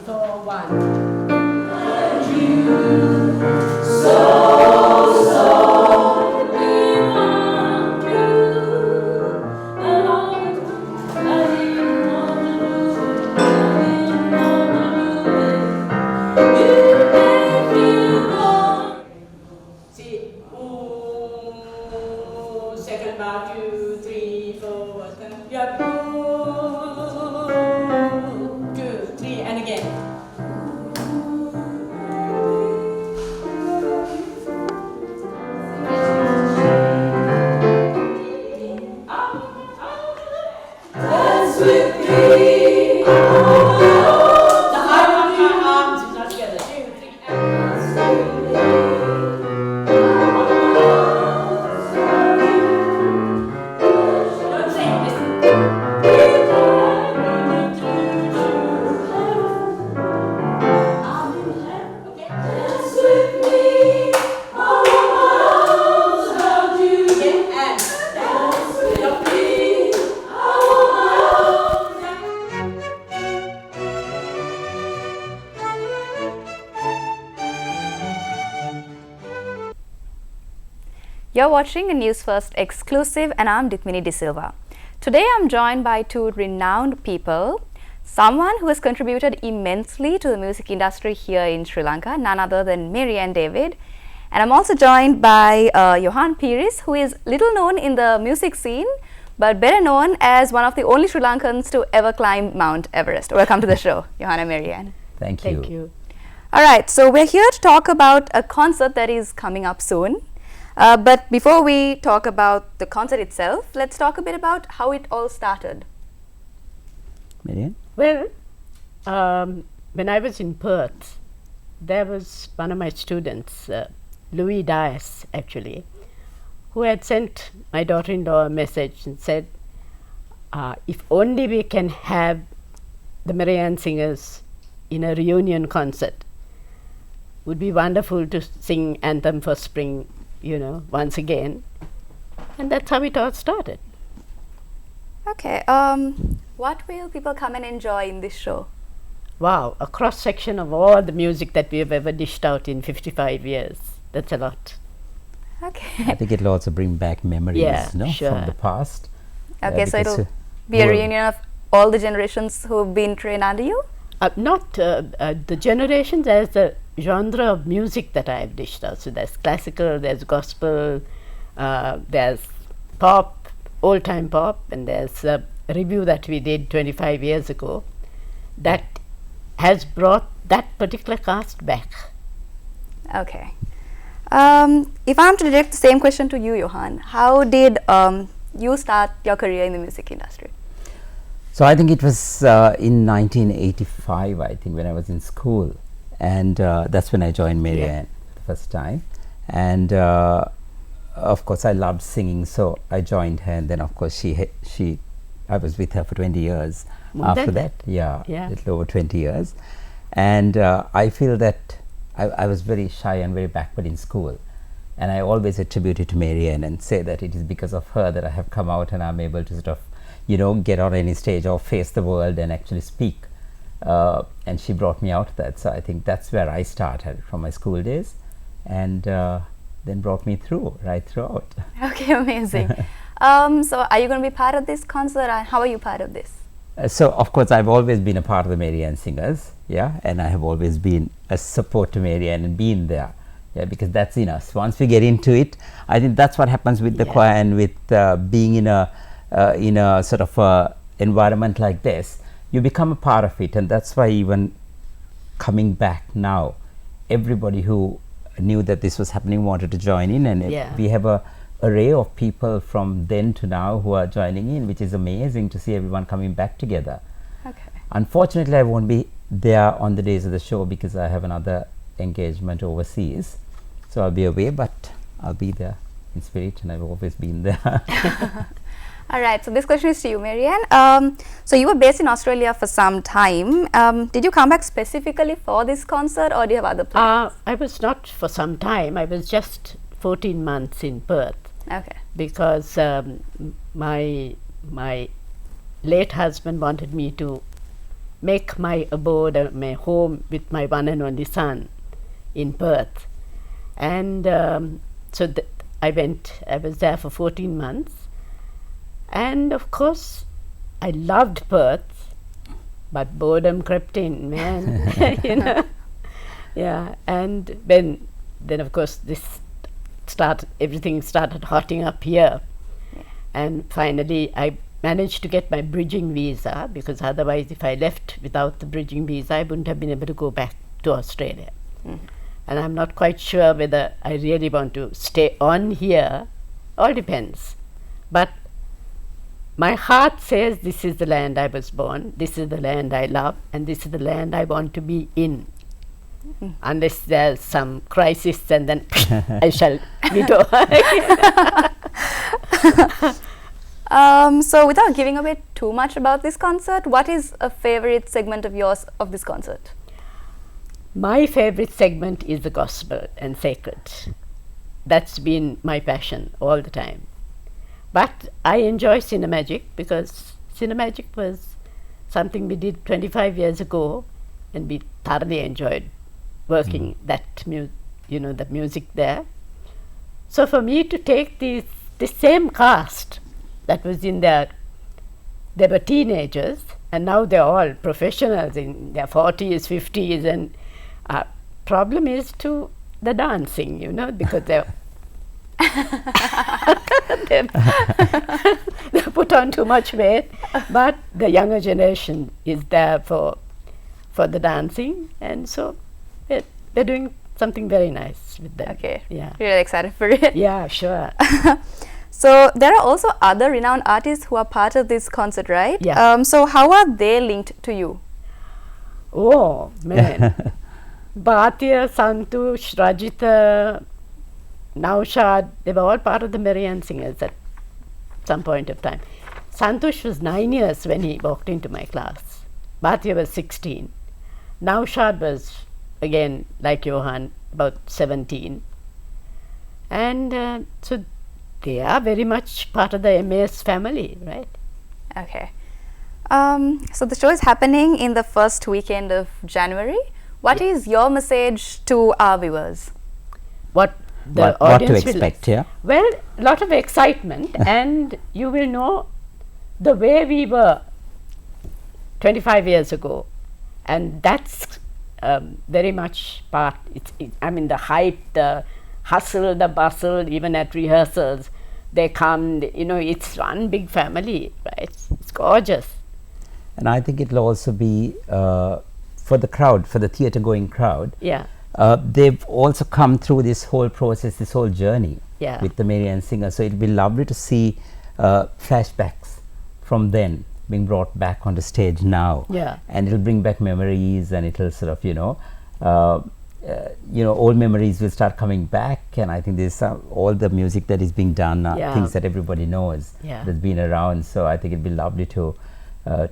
4, 1. Second bar, 2, 3, 4, yeah. 2, 3, and again. Dance with me. The high of your arms is not together. 2, 3, and You're watching a Newsfirst exclusive and I'm Dithmini De Silva. Today I'm joined by two renowned people, someone who has contributed immensely to the music industry here in Sri Lanka, none other than Marianne David. And I'm also joined by Johan Piris, who is little known in the music scene, but better known as one of the only Sri Lankans to ever climb Mount Everest. Welcome to the show, Johan and Marianne. Thank you. thank you. Alright, so we're here to talk about a concert that is coming up soon. But before we talk about the concert itself, let's talk a bit about how it all started. Marianne? Well, when I was in Perth, there was one of my students, Louis Dias actually, who had sent my daughter-in-law a message and said, if only we can have the Marianne singers in a reunion concert, would be wonderful to sing Anthem for Spring, you know, once again. And that's how it all started. Okay, what will people come and enjoy in this show? Wow, a cross-section of all the music that we have ever dished out in 55 years. That's a lot. Okay. I think it'll also bring back memories Yeah, no, sure. from the past. Okay, so because, it'll be a well, reunion of all the generations who've been trained under you? Not the generations as the genre of music that I've dished out. So there's classical, there's gospel, there's pop, old-time pop, and there's a review that we did 25 years ago that has brought that particular cast back. Okay. If I'm to direct the same question to you, Johan, how did you start your career in the music industry? So I think it was in 1985, I think, when I was in school. And that's when I joined Marianne the first time. And of course, I loved singing, so I joined her. And then, of course, I was with her for 20 years after that. Yeah, a little over 20 years. And I feel that I was very shy and very backward in school. And I always attribute it to Marianne and say that it is because of her that I have come out and I'm able to sort of, you know, get on any stage or face the world and actually speak. And she brought me out of that. So I think that's where I started from my school days, and then brought me through, right throughout. Okay, amazing. So are you going to be part of this concert, and how are you part of this? So of course I've always been a part of the Marianne singers, yeah, and I have always been a support to Marianne and been there, yeah, because that's in us. Once we get into it, I think that's what happens with the choir and with being in a sort of environment like this. You become a part of it, and that's why even coming back now, everybody who knew that this was happening wanted to join in, and we have a array of people from then to now who are joining in, which is amazing to see everyone coming back together. Okay. Unfortunately, I won't be there on the days of the show because I have another engagement overseas, so I'll be away, but I'll be there in spirit, and I've always been there. All right, so this question is to you, Marianne. So you were based in Australia for some time. Did you come back specifically for this concert, or do you have other plans? I was not for some time. I was just 14 months in Perth. Okay. Because my late husband wanted me to make my abode, my home with my one and only son in Perth. And so I was there for 14 months. And of course, I loved Perth, but boredom crept in, man, you know. Yeah, and then of course everything started hotting up here. And finally, I managed to get my bridging visa, because otherwise, if I left without the bridging visa, I wouldn't have been able to go back to Australia. And I'm not quite sure whether I really want to stay on here. All depends. But my heart says this is the land I was born, this is the land I love, and this is the land I want to be in. Unless there's some crisis, and then I shall withdraw. So without giving away too much about this concert, what is a favorite segment of yours of this concert? My favorite segment is the gospel and sacred. That's been my passion all the time. But I enjoy Cinemagic, because Cinemagic was something we did 25 years ago, and we thoroughly enjoyed working the music there. So for me to take the same cast that was in there, they were teenagers, and now they're all professionals in their 40s, 50s, and problem is to the dancing, you know, because they're they put on too much weight, but the younger generation is there for the dancing, and so they're doing something very nice with them. Okay. Yeah. Really excited for it. Yeah, sure. So there are also other renowned artists who are part of this concert, right? Yeah. So how are they linked to you? Oh, man. Bhatia, Santosh, Rajita, Naushad, they were all part of the Marianne Singers at some point of time. Santosh was 9 years when he walked into my class. Bhatia was 16. Naushad was, again, like Johan, about 17. And so they are very much part of the MAS family, right? Okay. So the show is happening in the first weekend of January. What is your message to our viewers? What the what audience to expect, yeah? Well, a lot of excitement, and you will know the way we were 25 years ago, and that's very much part. I mean, the hype, the hustle, the bustle, even at rehearsals, they come. You know, it's one big family, right? It's gorgeous. And I think it'll also be for the crowd, for the theatre-going crowd. Yeah. They've also come through this whole process, this whole journey Yeah. with the Marianne Singer. So it'll be lovely to see flashbacks from then being brought back on the stage now. Yeah. And it'll bring back memories, and it'll sort of, old memories will start coming back. And I think there's all the music that is being done, things that everybody knows, that's been around. So I think it'd be lovely to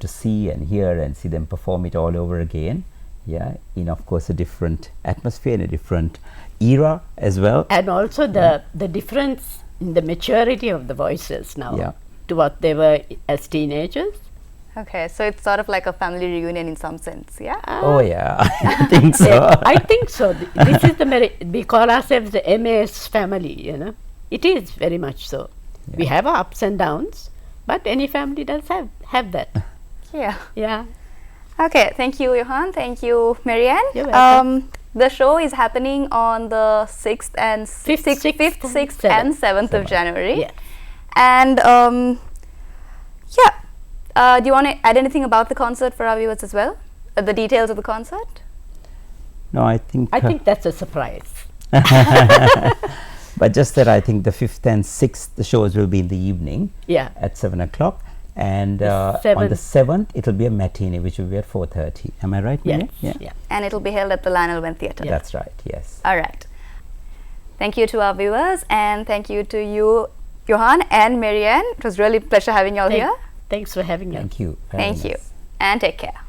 see and hear and see them perform it all over again. Yeah, in of course a different atmosphere, in a different era as well. And also the difference in the maturity of the voices now to what they were as teenagers. Okay, so it's sort of like a family reunion in some sense, yeah? Oh yeah, I think so. I think so. This is we call ourselves the MAS family, you know. It is very much so. Yeah. We have our ups and downs, but any family does have that. Yeah. Yeah. Okay, thank you, Johan. Thank you, Marianne. You're welcome. The show is happening on the 6th, 6th, and 7th of January. Yes. And do you want to add anything about the concert for our viewers as well? The details of the concert? No, I think that's a surprise. But just that I think the 5th and 6th, the shows will be in the evening at 7 o'clock. And on the 7th, it will be a matinee, which will be at 4:30. Am I right? Yes. Yeah. And it will be held at the Lanelwen Theatre. That's right, yes. All right. Thank you to our viewers, and thank you to you, Johan and Marianne. It was really a pleasure having you all here. Thanks for having us. Thank you. Thank you. And take care.